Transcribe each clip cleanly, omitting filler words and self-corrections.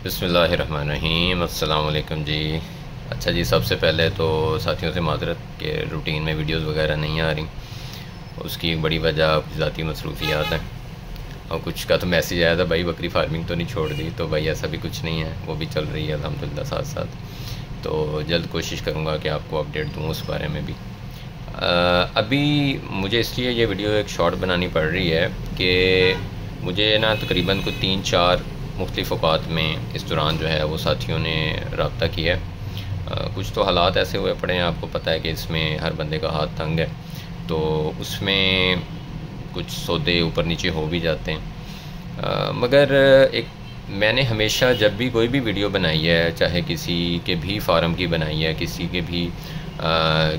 بسم اللہ الرحمن الرحیم، السلام علیکم جی۔ اچھا جی، سب سے پہلے تو ساتھیوں سے معذرت کہ روٹین میں ویڈیوز وغیرہ نہیں آ رہی۔ اس کی ایک بڑی وجہ ذاتی مصروفیات ہیں، اور کچھ کا تو میسیج آیا تھا بھائی بکری فارمنگ تو نہیں چھوڑ دی، تو بھائی ایسا بھی کچھ نہیں ہے، وہ بھی چل رہی ہے الحمدللہ ساتھ ساتھ۔ تو جلد کوشش کروں گا کہ آپ کو اپڈیٹ دوں اس بارے میں بھی۔ ابھی مجھے اس لیے یہ ویڈیو ایک شارٹ بنانی پڑ رہی ہے کہ مجھے نا تقریباً کوئی 3-4 مختلف اوقات میں اس دوران جو ہے وہ ساتھیوں نے رابطہ کیا ہے۔ کچھ تو حالات ایسے ہوئے پڑے ہیں، آپ کو پتہ ہے کہ اس میں ہر بندے کا ہاتھ تنگ ہے، تو اس میں کچھ سودے اوپر نیچے ہو بھی جاتے ہیں۔ مگر ایک میں نے ہمیشہ جب بھی کوئی بھی ویڈیو بنائی ہے، چاہے کسی کے بھی فارم کی بنائی ہے، کسی کے بھی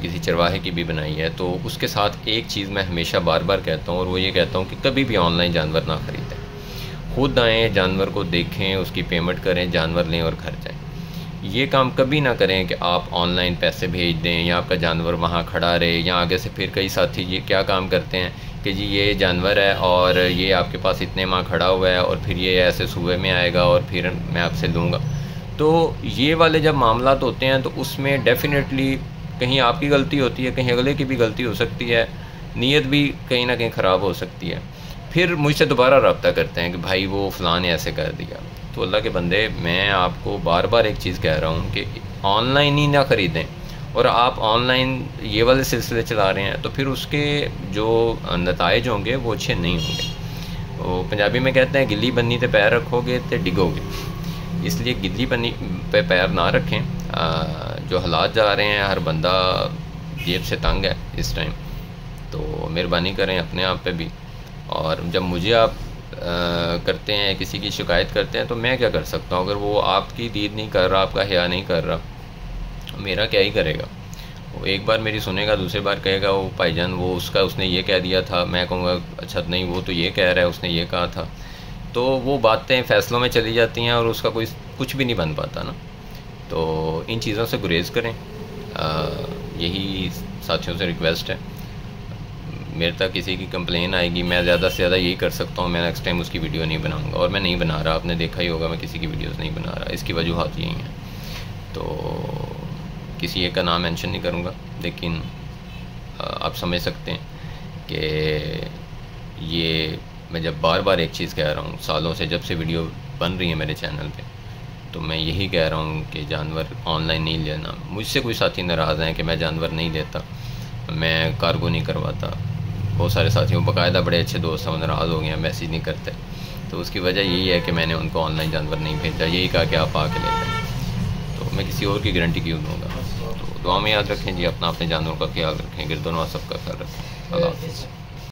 کسی چرواہے کی بھی بنائی ہے، تو اس کے ساتھ ایک چیز میں ہمیشہ بار بار کہتا ہوں، اور وہ یہ کہتا ہوں کہ کبھی بھی آن لائن جانور نہ خریدیں۔ خود آئیں، جانور کو دیکھیں، اس کی پیمنٹ کریں، جانور لیں اور گھر جائیں۔ یہ کام کبھی نہ کریں کہ آپ آن لائن پیسے بھیج دیں یا آپ کا جانور وہاں کھڑا رہے، یا آگے سے پھر کئی ساتھی یہ کیا کام کرتے ہیں کہ جی یہ جانور ہے اور یہ آپ کے پاس اتنے ماہ کھڑا ہوا ہے اور پھر یہ ایسے صوبے میں آئے گا اور پھر میں آپ سے لوں گا۔ تو یہ والے جب معاملات ہوتے ہیں تو اس میں ڈیفینیٹلی کہیں آپ کی غلطی ہوتی ہے، کہیں اگلے کی بھی غلطی ہو سکتی ہے، نیت بھی کہیں نہ کہیں خراب ہو سکتی ہے۔ پھر مجھ سے دوبارہ رابطہ کرتے ہیں کہ بھائی وہ فلاں نے ایسے کر دیا۔ تو اللہ کے بندے، میں آپ کو بار بار ایک چیز کہہ رہا ہوں کہ آن لائن ہی نہ خریدیں، اور آپ آن لائن یہ والے سلسلے چلا رہے ہیں تو پھر اس کے جو نتائج ہوں گے وہ اچھے نہیں ہوں گے۔ وہ پنجابی میں کہتے ہیں گلی بنی تے پیر رکھو گے تے ڈگو گے، اس لیے گلی بنی پہ پیر نہ رکھیں۔ جو حالات جا رہے ہیں، ہر بندہ جیب سے تنگ ہے اس ٹائم، تو مہربانی کریں اپنے آپ پہ بھی۔ اور جب مجھے آپ کرتے ہیں، کسی کی شکایت کرتے ہیں، تو میں کیا کر سکتا ہوں؟ اگر وہ آپ کی دید نہیں کر رہا، آپ کا حیا نہیں کر رہا، میرا کیا ہی کرے گا؟ وہ ایک بار میری سنے گا، دوسری بار کہے گا وہ بھائی جان وہ اس نے یہ کہہ دیا تھا، میں کہوں گا اچھا نہیں وہ تو یہ کہہ رہا ہے، اس نے یہ کہا تھا۔ تو وہ باتیں فیصلوں میں چلی جاتی ہیں اور اس کا کوئی کچھ بھی نہیں بن پاتا نا۔ تو ان چیزوں سے گریز کریں، یہی ساتھیوں سے ریکویسٹ ہے۔ میرے تک کسی کی کمپلین آئے گی، میں زیادہ سے زیادہ یہی کر سکتا ہوں، میں نیکسٹ ٹائم اس کی ویڈیو نہیں بناؤں گا، اور میں نہیں بنا رہا، آپ نے دیکھا ہی ہوگا میں کسی کی ویڈیوز نہیں بنا رہا۔ اس کی وجوہات یہی ہیں، تو کسی ایک کا نام مینشن نہیں کروں گا، لیکن آپ سمجھ سکتے ہیں کہ یہ میں جب بار بار ایک چیز کہہ رہا ہوں، سالوں سے جب سے ویڈیو بن رہی ہے میرے چینل پہ، تو میں یہی کہہ رہا ہوں کہ جانور آن لائن نہیں لینا۔ مجھ سے کوئی ساتھی ناراض ہیں کہ میں جانور نہیں لیتا، میں کارگو نہیں کرواتا۔ بہت سارے ساتھیوں، باقاعدہ بڑے اچھے دوست ہیں، وہ ناراض ہو گئے ہیں، میسیج نہیں کرتے، تو اس کی وجہ یہی ہے کہ میں نے ان کو آن لائن جانور نہیں بھیجا، یہی کہا کہ آپ آ کے لے لیں۔ تو میں کسی اور کی گارنٹی کیوں دوں گا؟ تو دعا میں یاد رکھیں جی، اپنے جانوروں کا خیال رکھیں، گرد و نواح سب کا خیال رکھیں۔ اللہ حافظ۔